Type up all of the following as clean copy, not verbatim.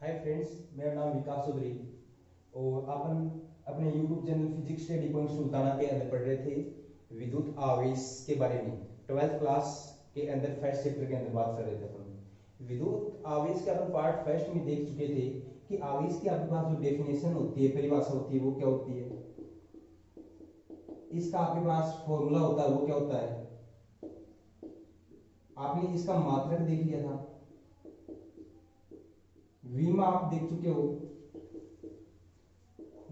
Hi friends, मेरा नाम विकास चौधरी और अपन अपने YouTube channel physics study point Sultana के अंदर पढ़ रहे थे विद्युत आवेश के बारे में। 12th क्लास के अंदर फर्स्ट चैप्टर के अंदर बात कर रहे थे अपन विद्युत आवेश के। अपन पार्ट फर्स्ट में देख चुके थे कि आवेश की आपके पास जो डेफिनेशन होती है, परिभाषा होती है, वो क्या होती है। इसका आपके पास फॉर्मूला होता है, वो क्या होता है। आपने इसका मात्रक देख लिया था, वीमा आप देख चुके हो।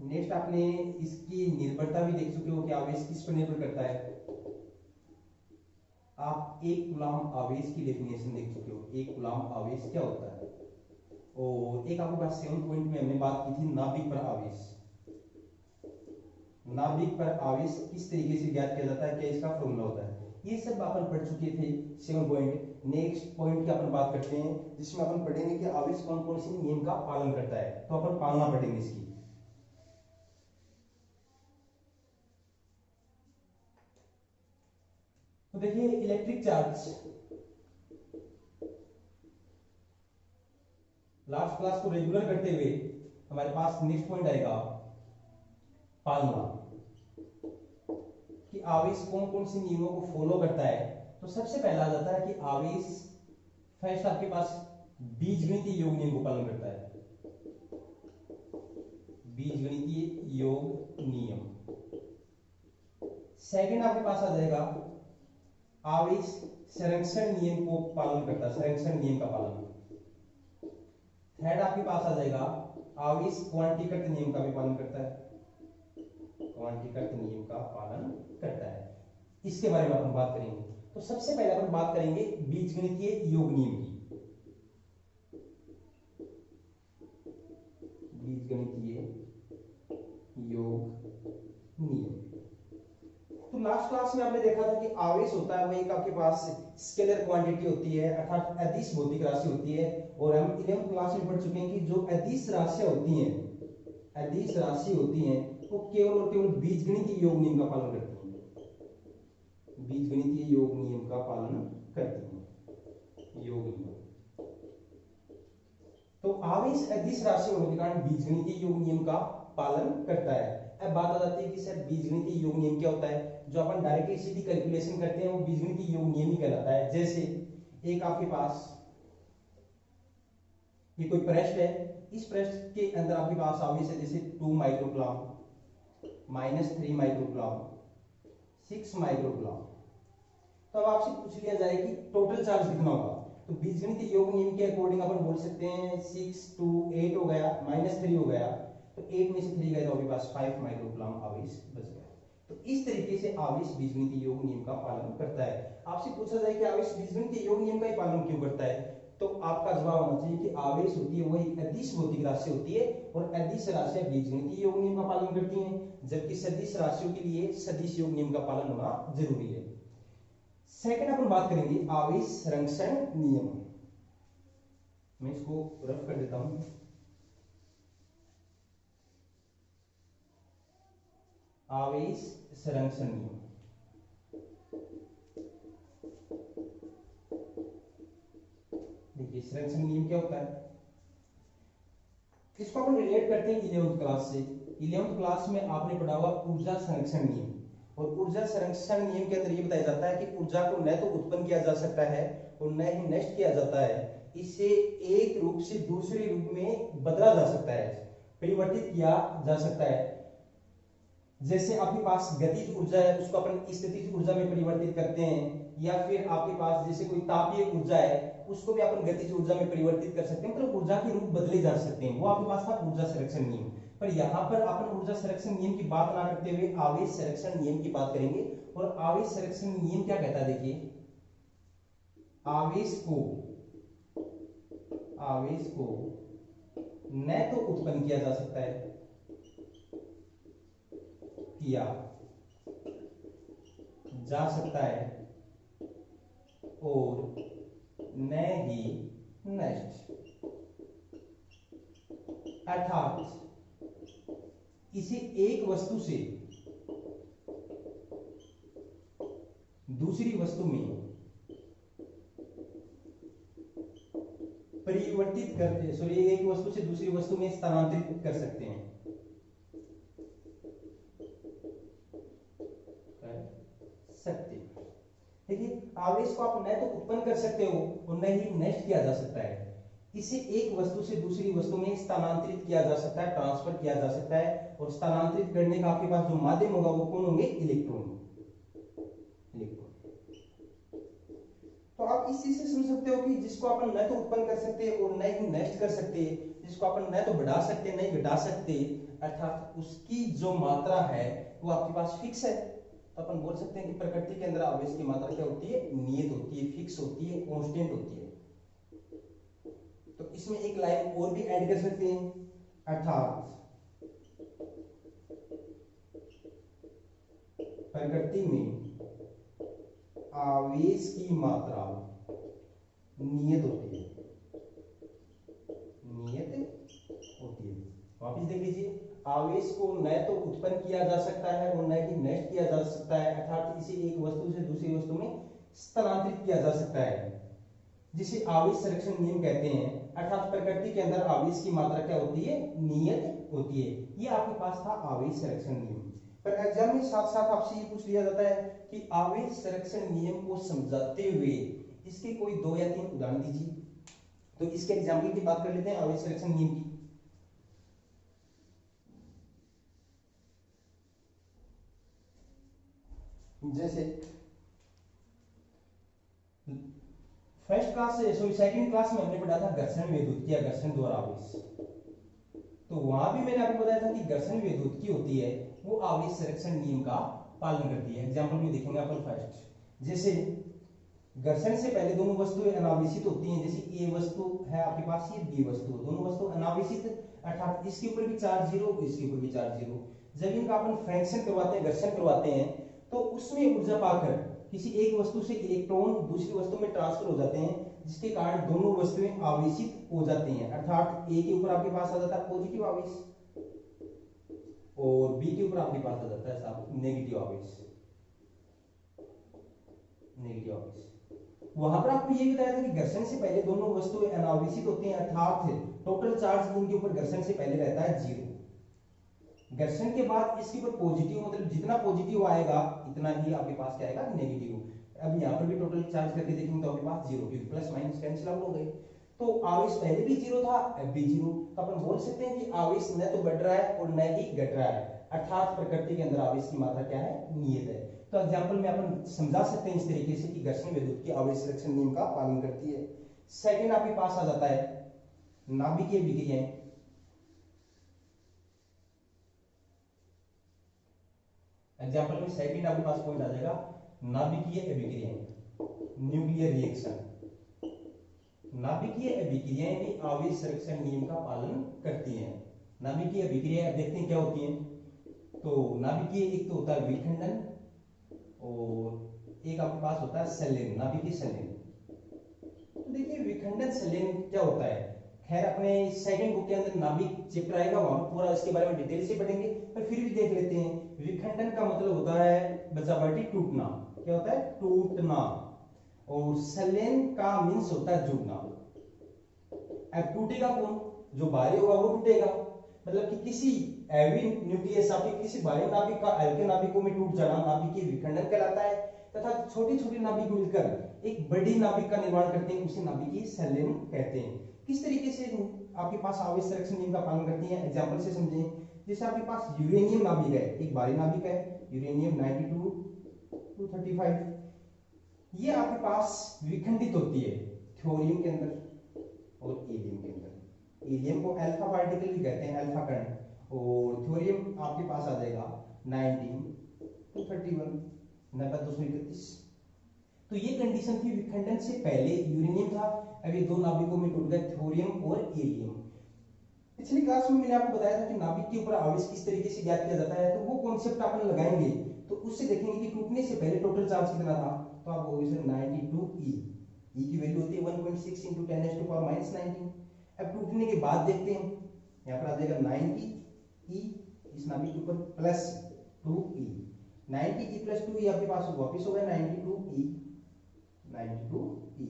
नेक्स्ट आपने इसकी निर्भरता भी देख चुके हो कि आवेश किस पर निर्भर करता है। आप एक कूलम्ब आवेश की डेफिनेशन देख चुके हो, एक कूलम्ब आवेश क्या होता है। और एक आपके पास 7 पॉइंट में हमने बात की थी नाभिक पर आवेश। नाभिक पर आवेश किस तरीके से ज्ञात किया जाता है, क्या इसका फॉर्मूला होता है, ये सब अपन पढ़ चुके थे 7 पॉइंट। नेक्स्ट पॉइंट की अपन बात करते हैं जिसमें अपन पढ़ेंगे कि आवेश कौन कौन से नियम का पालन करता है, तो अपन पालना पढ़ेंगे इसकी। तो देखिए इलेक्ट्रिक चार्ज, लास्ट क्लास को रेगुलर करते हुए हमारे पास नेक्स्ट पॉइंट आएगा पालना, कि आवेश कौन कौन से नियमों को फॉलो करता है। तो सबसे पहला आ जाता है कि आवेश फर्स्ट आपके पास बीजगणितीय योग नियम को पालन करता है। बीजगणितीय योग नियम। सेकंड आपके पास आ जाएगा आवेश संरक्षण नियम को पालन करता है, संरक्षण नियम का पालन। थर्ड आपके पास आ जाएगा आवेश क्वांटीकृत नियम का भी पालन करता है, क्वांटीकृत नियम का पालन करता है। इसके बारे में अपन बात करेंगे। तो सबसे पहले अपन बात करेंगे बीजगणितीय योग नियम की। बीजगणितीय योग नियम। तो लास्ट क्लास में आपने देखा था कि आवेश होता है वो एक आपके पास स्केलर क्वांटिटी होती है, अर्थात अदिश भौतिक राशि होती है। और हम 11th क्लास में पढ़ चुके हैं कि जो अदिश राशियां होती हैं, अदिश राशि होती हैं, वो केवल और केवल बीजगणितीय योग नियम का पालन करती हैं। बीजगणितीय योग नियम का पालन करती हैं, योग नियम। तो आवेश अदिश राशि होने के कारण बीजगणितीय योग नियम का पालन करता है। अब बात आ जाती है कि सर बीजगणितीय योग नियम क्या होता है। जो अपन डायरेक्टली सीधी कैलकुलेशन करते हैं वो बीजगणितीय योग नियम ही कहलाता है। जैसे एक आपके पास ये कोई पृष्ठ है, इस पृष्ठ के अंदर आपके पास आवेश है जैसे 2 माइक्रोकूलम्ब, -3 माइक्रोकूलम्ब, 6 माइक्रोकूलम्ब। तो अब आपसे पूछ लिया जाए कि टोटल चार्ज कितना होगा। तो बीजगणितीय योग नियम के अकॉर्डिंग अपन बोल सकते हैं 6 2 8 हो गया, -3 हो गया, तो 8 में से 3 गया तो आपके पास 5 माइक्रोकूलम्ब आवेश बच गया। तो इस तरीके से आवेश बीजगणितीय योग नियम का पालन करता है। आपसे पूछा जाए कि आवेश बीजगणितीय योग नियम का ही पालन क्यों करता है, तो आपका जवाब होना चाहिए कि आवेश होती है वही अदिश भौतिक राशि होती है और अदिश राशियां बीजगणितीय योग नियम का पालन करती हैं, जबकि सदिश राशियों के लिए सदिश योग नियम का पालन होना जरूरी है। सेकंड अपन बात करेंगे आवेश संरक्षण नियम। मैं इसको रफ कर देता हूं। आवेश संरक्षण नियम, देखिए संरक्षण नियम क्या होता है, इसको अपन रिलेट करते हैं 11th क्लास से। 11th क्लास में आपने पढ़ा हुआ ऊर्जा संरक्षण नियम। और ऊर्जा संरक्षण नियम के अंदर ये बताया जाता है कि ऊर्जा को न तो उत्पन्न किया जा सकता है और न ही नष्ट किया जाता है, इसे एक रूप से दूसरे रूप में बदला जा सकता है, परिवर्तित किया जा सकता है। जैसे आपके पास गतिज ऊर्जा है, उसको अपन स्थितिज ऊर्जा में परिवर्तित करते हैं, या फिर आपके पास जैसे कोई तापीय ऊर्जा है, उसको भी अपन गतिज ऊर्जा में परिवर्तित कर सकते हैं, मतलब ऊर्जा के रूप बदले जा सकते हैं। वो आपके पास था ऊर्जा संरक्षण नियम। पर यहाँ पर अपन ऊर्जा संरक्षण नियम की बात ना करते हुए आवेश संरक्षण नियम की बात करेंगे। और आवेश संरक्षण नियम क्या कहता है, देखिए आवेश को न तो उत्पन्न किया जा सकता है, किया जा सकता है, और न ही नष्ट, अर्थात इसे एक वस्तु से दूसरी वस्तु में परिवर्तित परिवर्तित करते, सॉरी, एक वस्तु से दूसरी वस्तु में स्थानांतरित कर सकते हैं, कर सकते हैं। देखिए, आवेश को आप न तो उत्पन्न कर सकते हो और न ही नष्ट किया जा सकता है। इसे एक वस्तु से दूसरी वस्तु में स्थानांतरित किया जा सकता है, ट्रांसफर किया जा सकता है, और स्थानांतरित करने का आपके पास जो माध्यम होगा वो कौन होंगे? इलेक्ट्रॉन। तो आप इस चीज से समझ सकते हो कि जिसको अपन न तो उत्पन्न कर सकते और न ही नष्ट कर सकते, जिसको अपन न तो बढ़ा सकते नहीं घटा सकते, अर्थात उसकी जो मात्रा है वो आपके पास फिक्स है। तो अपन बोल सकते हैं कि प्रकृति के अंदर आवेश की मात्रा क्या होती है? नियत होती है, फिक्स होती है, कांस्टेंट होती है। तो इसमें एक लाइन और भी ऐड कर सकते हैं, अर्थात प्रकृति में आवेश की मात्रा नियत होती है, नियत होती है। वापिस देख लीजिए, आवेश को न तो उत्पन्न किया जा सकता है और न ही नष्ट किया जा सकता है, अर्थात इसे एक वस्तु से दूसरी वस्तु में स्थानांतरित किया जा सकता है, जिसे आवेश संरक्षण नियम कहते हैं। अर्थात प्रकृति के अंदर आवेश की मात्रा क्या होती है? नियत होती है। ये आपके पास था आवेश संरक्षण नियम। पर एग्जाम में साथ साथ आपसे ये पूछ लिया जाता है कि आवेश संरक्षण नियम को समझाते हुए इसके कोई 2 या 3 उदाहरण दीजिए। तो इसके एग्जाम्पल की बात कर लेते हैं आवेश संरक्षण नियम की। जैसे फर्स्ट क्लास से सॉरी सेकंड क्लास में हमने पढ़ा था घर्षण विद्युत या घर्षण द्वारा आवेश। तो वहां भी मैंने आपको बताया था कि घर्षण विद्युत की होती है वो आवेश संरक्षण नियम का पालन करती है। एग्जांपल में देखेंगे अपन फर्स्ट, जैसे घर्षण से पहले दोनों वस्तुएं अनावेशित होती हैं। जैसे ए वस्तु है आपके पास, ये बी वस्तु, दोनों वस्तु अनावेशित, अर्थात इसके ऊपर भी चार्ज जीरो, इसके ऊपर भी चार्ज जीरो। जब इनका अपन फ्रैक्शन करवाते हैं, घर्षण करवाते हैं, तो उसमें ऊर्जा पाकर किसी एक वस्तु से इलेक्ट्रॉन दूसरी वस्तु में ट्रांसफर हो जाते हैं, जिसके कारण दोनों वस्तुएं आवेशित हो जाती हैं। अर्थात ए के ऊपर आपके पास आ जाता है पॉजिटिव आवेश और बी के ऊपर आपके पास आ जाता है साहब नेगेटिव आवेश, नेगेटिव आवेश। वहां पर आपको ये बताया था कि घर्षण से पहले दोनों वस्तुएं अनावेशित होती हैं, अर्थात टोटल चार्ज इनके ऊपर घर्षण से पहले रहता है जीरो। घर्षण के बाद इसके ऊपर पॉजिटिव, मतलब जितना पॉजिटिव आएगा इतना ही आपके पास क्या आएगा? नेगेटिव। अब यहाँ पर भी टोटल चार्ज करके देखेंगे तो आपके पास जीरो, क्योंकि प्लस माइनस कैंसिल आउट हो गए। तो आवेश पहले भी जीरो था, अब भी जीरो। तो अपन बोल सकते हैं कि आवेश न तो बढ़ रहा है और न ही घट रहा है, अर्थात प्रकृति के अंदर आवेश की मात्रा क्या है? नियत है। तो एग्जाम्पल में अपन समझा सकते हैं इस तरीके से कि घर्षण विद्युत की आवेश संरक्षण नियम का पालन करती है। सेकेंड आपके पास आ जाता है नाभिकीय विक्रियाएं। एग्जाम्पल में सेकंड आपके पास पॉइंट आ जाएगा नाभिकीय अभिक्रियाएं, न्यूक्लियर रिएक्शन। नाभिकीय अभिक्रियाएं भी आवेश संरक्षण नियम का पालन करती हैं। नाभिकीय अभिक्रियाएं देखते हैं क्या होती हैं। तो नाभिकीय एक तो होता है विखंडन और एक आपके पास होता है संलयन, नाभिकीय संलयन। तो देखिए विखंडन संलयन क्या होता है, खैर अपने सेकंड बुक के अंदर नाभिक चैप्टर आएगा, वहां पूरा इसके बारे में डिटेल से पढ़ेंगे, पर फिर भी देख लेते हैं। विखंडन का मतलब होता है बचा बाटी टूटना, क्या होता है? टूटना। और संलयन का मींस होता है जुड़ना। अब टूटेगा कौन? जो भारी होगा वो टूटेगा, मतलब कि किसी हैवी न्यूक्लियस आपके किसी भारी नाभिक का हल्के नाभिकों में टूट जाना नाभिकीय विखंडन कहलाता है, तथा छोटी छोटी नाभिक मिलकर एक बड़ी नाभिक का निर्माण करते हैं, उसे नाभिकीय संलयन कहते हैं। किस तरीके से आपके पास आवेश संरक्षण नियम का पालन करती हैं, एग्जांपल से समझें। जैसे आपके पास यूरेनियम नाभिक है, एक भारी नाभिक है यूरेनियम 92 235, ये आपके पास विखंडित होती है थोरियम के अंदर और हीलियम के अंदर। हीलियम को अल्फा पार्टिकल भी कहते हैं, अल्फा कण, और थोरियम आपके पास आ जाएगा 19 231 9231। तो ये कंडीशन थी विखंडन से पहले यूरेनियम था, अब ये दो नाभिकों में टूट गए थोरियम और हीलियम। पिछली क्लास में मैंने आपको बताया था कि नाभिक के ऊपर आवेश किस तरीके से ज्ञात किया जाता है, तो वो कॉन्सेप्ट अपन लगाएंगे तो उससे देखेंगे कि टूटने से पहले टोटल चार्ज कितना था। तो आप बोलोगे सर 92 ई की वैल्यू होती है 1.6 × 10⁻⁻19। अब टूटने के बाद देखते हैं, यहाँ पर आ जाएगा 90 ई इस नाभिक के ऊपर प्लस 2 ई, 90 ई प्लस 2 ई आपके पास वापिस हो गया 92 ई 92 ई।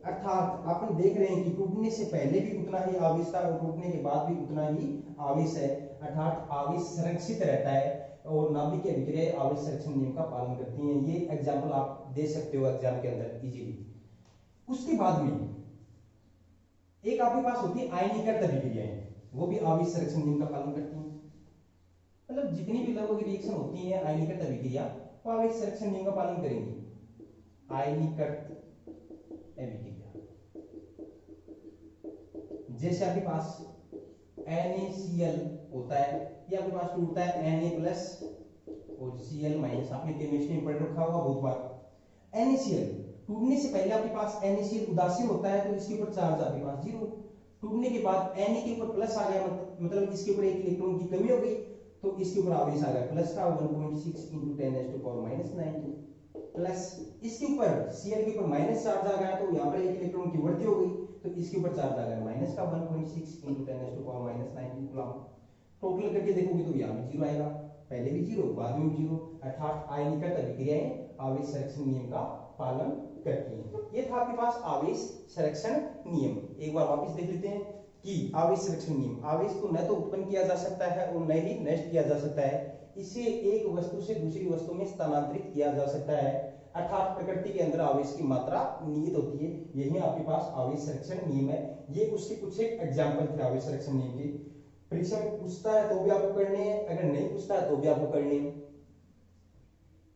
अर्थात अपन देख रहे हैं कि टूटने से पहले भी उतना ही आवेश था और टूटने के बाद भी उतना ही आवेश है, अर्थात आवेश संरक्षित रहता है और नाभिक की अभिक्रिया आवेश संरक्षण नियम का पालन करती हैं। ये एग्जाम्पल आप दे सकते हो एग्जाम के अंदर इजीली। उसके बाद में एक आपके पास होती है आयनीकृत अभिक्रियाएं, वो भी आवेश संरक्षण नियम का पालन करती हैं। मतलब जितनी भी लगभग रिएक्शन होती है आयनीकृत अभिक्रिया वो आवेश संरक्षण नियम का पालन करेंगी। आयनीकृत अभिक्रिया जैसे आपके पास NaCl होता है, ये आपके पास टूटता है Na प्लस और Cl माइनस, आपने केमिस्ट्री में पढ़ रखा होगा बहुत बार। NaCl टूटने से पहले आपके पास NaCl उदासीन होता है तो इसके ऊपर चार्ज आपके पास 0, टूटने के बाद Na के ऊपर प्लस आ गया, मतलब इसके ऊपर एक इलेक्ट्रॉन की कमी हो गई तो इसके ऊपर आवेश आ गया प्लस का 1.6 × 10⁻⁻⁹ प्लस इसके ऊपर Cl के ऊपर माइनस चार्ज आ गया तो यहाँ पर एक इलेक्ट्रॉन की वृद्धि हो गई तो इसके ऊपर चार्ज आ गया माइनस का 1.6 × 10⁻⁻⁹ कूलम। टोटल करके देखोगे तो यहाँ भी 0 आएगा, पहले भी 0 बाद में भी 0, अर्थात आयनीकृत अभिक्रियाएं आवेश संरक्षण नियम का पालन करती हैं। ये था आपके पास आवेश संरक्षण नियम। एक बार वापस देख लेते हैं कि आवेश संरक्षण नियम, आवेश को न तो उत्पन्न किया जा सकता है और न ही नष्ट किया जा सकता है, इसे एक वस्तु से दूसरी वस्तु में स्थानांतरित किया जा सकता है, अर्थात प्रकृति के अंदर आवेश की मात्रा निहित होती है। यही आपके पास आवेश संरक्षण नियम है। ये उसके कुछ एक एग्जाम्पल थे आवेश संरक्षण नियम के। परीक्षा में पूछता है तो भी आपको करने हैं, अगर नहीं पूछता है तो भी आपको करने हैं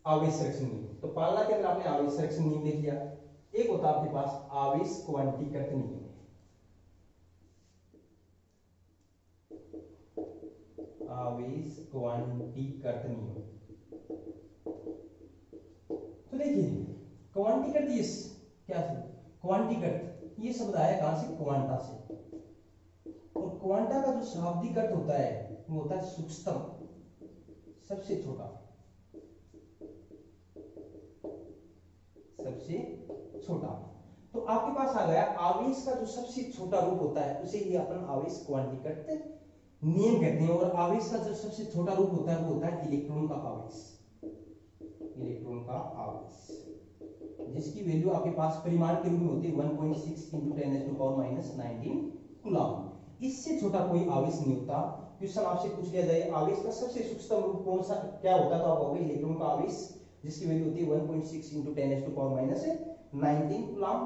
आवेश संरक्षण नियम। तो पालना के अंदर आपने आवेश संरक्षण नियम देख लिया। एक होता है आपके पास आवेश क्वांटीकृत नियम। आवेश क्वांटीकृत नियम, तो देखिए क्वांटीकृत ये क्या है, क्वांटीकृत ये शब्द आया कहां से, क्वांटा से, और क्वांटा का जो शाब्दिक अर्थ होता है वो होता है सूक्ष्मतम, सबसे छोटा, सबसे छोटा। तो आपके पास आ गया आवेश का जो सबसे छोटा रूप होता है उसे ही अपन आवेश क्वांटीकृत नियम कहते हैं। और आवेश का जो सबसे छोटा रूप होता है वो होता है इलेक्ट्रॉन का आवेश, इलेक्ट्रॉन का आवेश, जिसकी वैल्यू आपके पास परिमाण के रूप में होती है 1.6 × 10⁻⁻⁹ कूलम। इससे छोटा कोई आवेश नहीं होता। क्वेश्चन आपसे पूछ लिया जाए आवेश का सबसे सूक्ष्म रूप कौन सा क्या होता है तो आप कहोगे इलेक्ट्रॉन का आवेश, जिसकी वैल्यू होती है 1.6 × 10⁻⁻⁹ कूलम।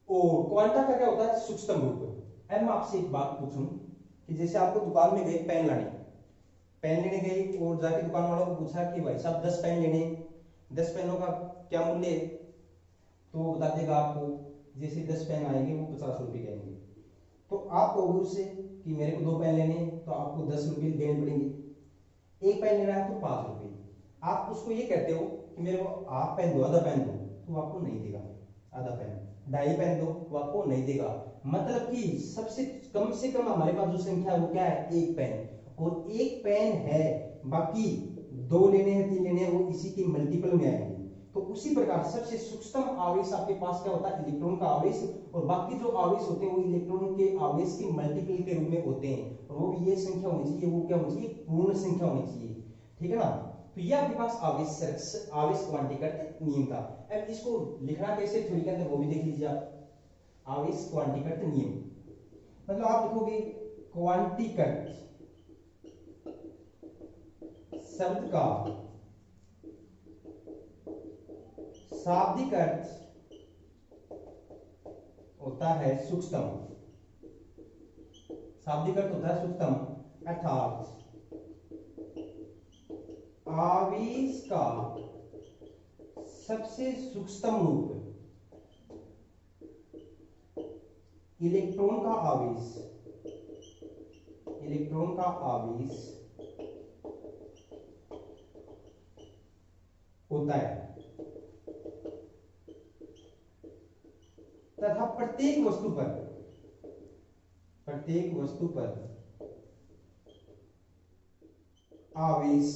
और क्वांटा का क्या होता है, सूक्ष्म रूप। अब मैं आपसे एक बात पूछूं कि जैसे आपको दुकान में गए पेन लेने गए और जाके दुकान वालों को पूछा कि भाई साहब 10 पेन लेने, 10 पेनों का क्या मूल्य है, तो वो बता देगा आपको, जैसे 10 पेन आएंगे वो 50 रुपए के आएंगे। तो आप कहोगे उससे कि मेरे को 2 पेन लेने हैं तो आपको 10 रुपए देने पड़ेंगे। एक पेन लेना है तो 5 रुपए। आप उसको ये कहते हो कि मेरे को आप पेन दो, आधा पेन दो, तो वो आपको नहीं देगा। आधा पेन, 2.5 पेन दो, वो आपको नहीं देगा। मतलब कि सबसे कम से कम हमारे पास जो संख्या है वो क्या है, 1 पेन, और 1 पेन है, बाकी 2 लेने हैं 3 लेने हैं वो इसी के मल्टीपल में आएंगे। तो उसी प्रकार सबसे सूक्ष्म आवेश आपके पास क्या होता है, इलेक्ट्रॉन का आवेश, और बाकी जो आवेश होते हैं वो इलेक्ट्रॉन के आवेश के मल्टीपल के रूप में होते हैं, और वो भी ये संख्या होनी चाहिए, वो क्या होनी चाहिए, पूर्ण संख्या होनी चाहिए। ठीक है ना। तो ये आपके पास आवेश क्वांटीकृत नियम था। अब इसको लिखना कैसे थ्योरी के अंदर वो भी देख लीजिए आप। आवेश क्वांटीकृत नियम मतलब आप लिखोगे क्वांटीकृत शब्द का शाब्दिक अर्थ होता है सूक्ष्म, शाब्दिक अर्थ होता है सूक्ष्म, अर्थात आवेश का सबसे सूक्ष्म रूप इलेक्ट्रॉन का आवेश, इलेक्ट्रॉन का आवेश होता है तथा प्रत्येक वस्तु पर आवेश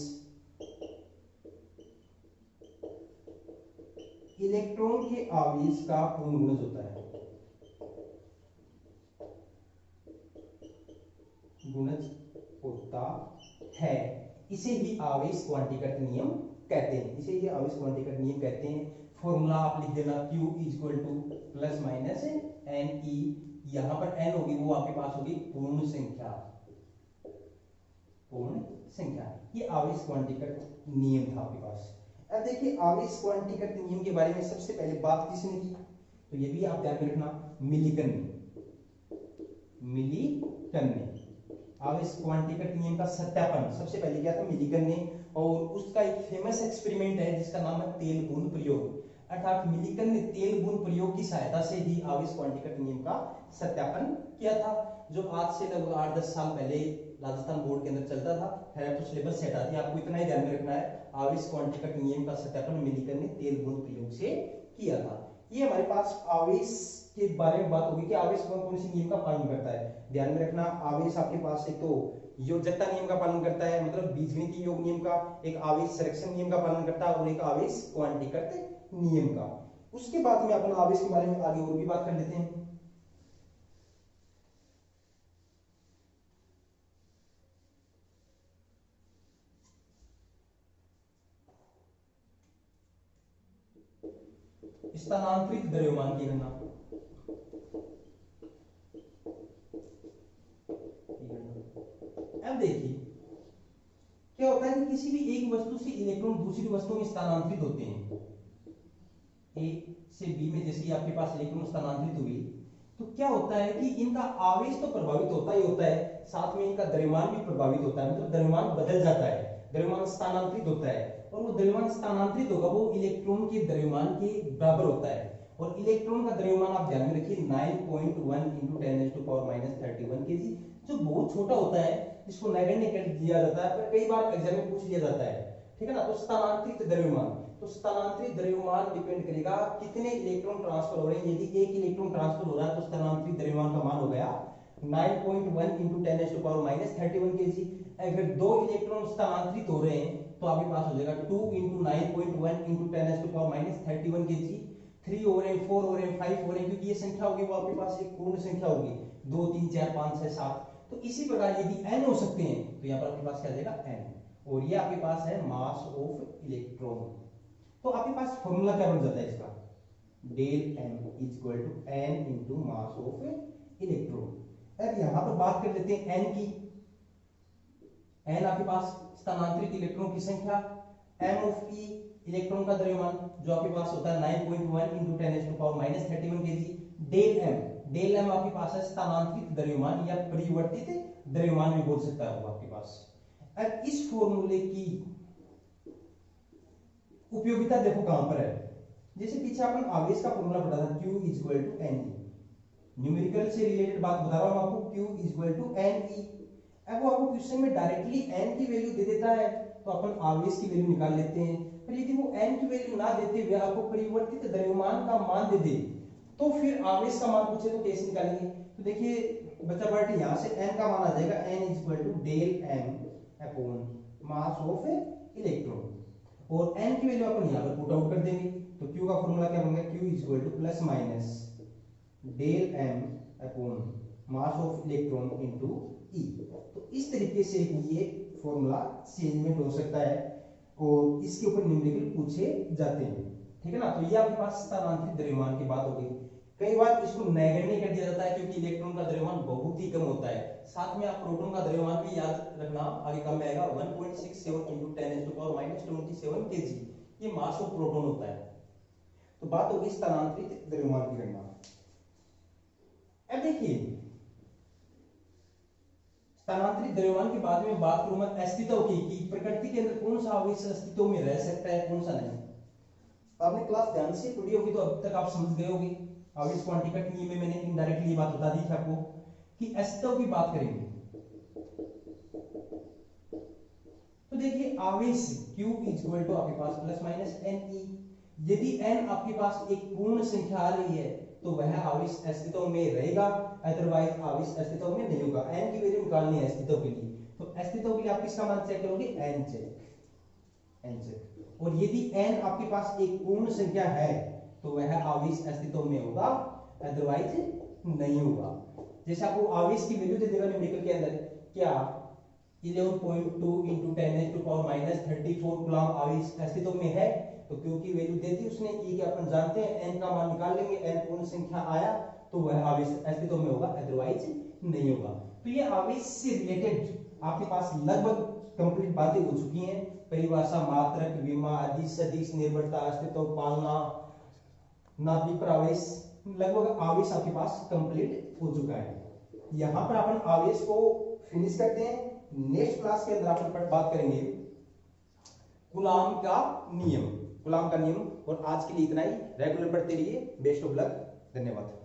इलेक्ट्रॉन के आवेश का पूर्ण गुणज होता है, गुणज होता है। इसे ही आवेश क्वांटीकृत नियम कहते हैं, इसे ही आवेश क्वांटीकृत नियम कहते हैं। फॉर्मूला आप लिख देना Q equal to plus minus n e, यहां पर n होगी वो आपके पास होगी पूर्ण संख्या, पूर्ण संख्या। ये आवेश क्वांटिकट नियम था आपके पास। अब देखिए आवेश क्वांटिकट नियम के बारे में सबसे पहले बात किसने की, तो ये भी आप ध्यान में रखना, मिलिकन ने, मिलिकन ने आवेश क्वांटिकट नियम का सत्यापन सबसे पहले किया था मिलिकन ने, और उसका एक फेमस एक्सपेरिमेंट है जिसका नाम है तेल बूंद प्रयोग। अर्थात मिलिकन ने तेल बूंद प्रयोग की सहायता से ही आवेश क्वांटिकट नियम का सत्यापन किया था, जो आज से लगभग 8-10 साल पहले राजस्थान बोर्ड के अंदर चलता था। है तो सिलेबस सेट आती है, आपको इतना ही ध्यान में रखना है, आवेश क्वांटिकट नियम का सत्यापन मिलिकन ने तेल बूंद प्रयोग से किया था। ये हमारे पास आवेश के बारे में बात होगी कि आवेश कौन कौन सी नियम का पालन करता है। ध्यान में रखना, आवेश आपके पास एक तो योजकता नियम का पालन करता है, मतलब बीजगणितीय योग नियम का, एक आवेश संरक्षण नियम का पालन करता है, और एक आवेश क्वांटिकट नियम का। उसके बाद में अपन आवेश के बारे में आगे और भी बात कर लेते हैं। स्थानांतरित द्रव्यमान की गणना, अब देखिए क्या होता है कि किसी भी एक वस्तु से इलेक्ट्रॉन दूसरी वस्तु में स्थानांतरित होते हैं। ए से बी में जैसे ही आपके पास इलेक्ट्रॉन स्थानांतरित हुए तो क्या होता है कि इनका आवेश तो प्रभावित होता ही होता है, साथ में इनका द्रव्यमान भी प्रभावित होता है, मतलब द्रव्यमान बदल जाता है, द्रव्यमान स्थानांतरित होता है, और वो द्रव्यमान स्थानांतरित होगा वो इलेक्ट्रॉन के द्रव्यमान के बराबर होता है। और इलेक्ट्रॉन का द्रव्यमान आप ध्यान में रखिए 9.1 × 10⁻³ kg, जो बहुत छोटा होता है, जिसको नगण्य कर दिया जाता है, पर कई बार एग्जाम में पूछ लिया जाता है, ठीक है ना। तो स्थानांतरित द्रव्यमान, तो स्थानांतरित द्रव्यमान डिपेंड करेगा कितने इलेक्ट्रॉन ट्रांसफर हो रहे हैं। यदि एक इलेक्ट्रॉन ट्रांसफर हो रहा है तो स्थानांतरित द्रव्यमान का मान हो गया 9.1 × 10⁻³ kg। अगर दो इलेक्ट्रॉन स्थानांतरित हो रहे हैं तो आपके पास हो जाएगा 2 × 9.1 × 10⁻³ kg। 3 हो रहे हैं, 4 हो रहे हैं, 5 हो रहे हैं, क्योंकि ये संख्या होगी वो आपके पास एक पूर्ण संख्या होगी, 2 3 4 5 6 7। तो इसी प्रकार यदि n हो सकते हैं तो यहाँ पर आपके पास क्या आ जाएगा n, और ये आपके पास है मास ऑफ इलेक्ट्रॉन। तो आपके पास फॉर्मूला क्या बन जाता है इसका, del m equal to n into mass of electron. अब यहाँ पर बात कर लेते हैं n की। n आपके पास स्थानांतरित इलेक्ट्रॉन की संख्या, m ऑफ e इलेक्ट्रॉन का द्रव्यमान जो आपके पास होता है 9.1 × 10⁻³ kg। डेल m आपके पास है स्थानांतरित द्रव्यमान या परिवर्तित द्रव्यमान भी बोल सकता है वो आपके पास। अब इस फॉर्मूले की उपयोगिता देखो कहां पर है। जैसे पीछे अपन आवेश का फॉर्मूला पढ़ा था Q equal to n e, numerical से रिलेटेड बात बता रहा हूं आपको, Q equal to n e. अब वो आपको क्वेश्चन में डायरेक्टली n की वैल्यू दे देता है तो अपन आवेश की वैल्यू निकाल लेते हैं, पर यदि वो n की वैल्यू ना देते हुए आपको परिवर्तित द्रव्यमान का मान दे दे तो फिर आवेश का मान पूछे तो कैसे निकालेंगे। तो देखिए बच्चा पार्टी यहां से n का मान आ जाएगा n equal to del m upon mass of electron, और n की वैल्यू अपन यहां पर पुट आउट कर देंगे। तो q का फॉर्मूला क्या बनेगा, q equal to plus minus del m upon mass of electron into e। तो इस तरीके से ये फॉर्मूला चेंजमेंट हो सकता है और इसके ऊपर न्यूमेरिकल पूछे जाते हैं, ठीक है ना। तो ये आपके पास स्थानांतरित द्रव्यमान की बात हो गई। कई बार इसको नगण्य कर दिया जाता है क्योंकि इलेक्ट्रॉन का द्रव्यमान बहुत ही कम होता है। साथ में आप प्रोटॉन का द्रव्यमान भी याद रखना, आगे कम में आएगा 1.67 × 10⁻27 kg, ये मास ऑफ प्रोटॉन होता है। तो बात होगी स्थानांतरित द्रव्यमान की गणना। अब देखिए स्थानांतरित द्रव्यमान के बाद में बात करूं मैं अस्तित्व की कि प्रकृति के अंदर कौन सा आवेश अस्तित्व में रह सकता है कौन सा नहीं। आपने क्लास ध्यान से पढ़ी होगी तो अब तक आप समझ गए होंगे। आवेश क्वांटिकट नियम में मैंने इनडायरेक्टली ये बात बता दी थी आपको कि अस्तित्व की बात करेंगे। तो देखिए आवेश Q इक्वल टू आपके पास प्लस माइनस Ne। यदि n आपके पास एक पूर्ण संख्या आ रही है तो वह आवेश अस्तित्व में रहेगा, अदरवाइज आवेश अस्तित्व में नहीं होगा। n की वैल्यू निकालनी है अस्तित्व के लिए, तो अस्तित्व के लिए आप किसका मान चेक करोगे, n चेक। और यदि n आपके पास एक पूर्ण संख्या है तो वह आवेश अस्तित्व में होगा, अदरवाइज नहीं होगा। जैसे आपको आवेश की वैल्यू दे देगा न्यूमेरिकल के अंदर, क्या 11.2 × 10⁻³ कूलम्ब आवेश अस्तित्व में है, तो तो क्यू की वैल्यू दे दी उसने, ई के अपन जानते हैं, एन का मान निकाल लेंगे, एन पूर्ण संख्या आया तो वह आवेश अस्तित्व में होगा, अदरवाइज नहीं होगा। तो ये आवेश से रिलेटेड आपके पास लगभग कंप्लीट बातें हो चुकी हैं। परिभाषा, मात्रक, विमा, अदिश, सदिश, निर्भरता, अस्तित्व, पालना, नाभिक पर आवेश, लगभग आवेश आपके पास कंप्लीट हो चुका है। यहाँ पर अपन आवेश को फिनिश करते हैं। नेक्स्ट क्लास के अंदर अपन बात करेंगे कूलाम का नियम, कूलाम का नियम। और आज के लिए इतना ही। रेगुलर पढ़ते रहिए। Best of luck. धन्यवाद।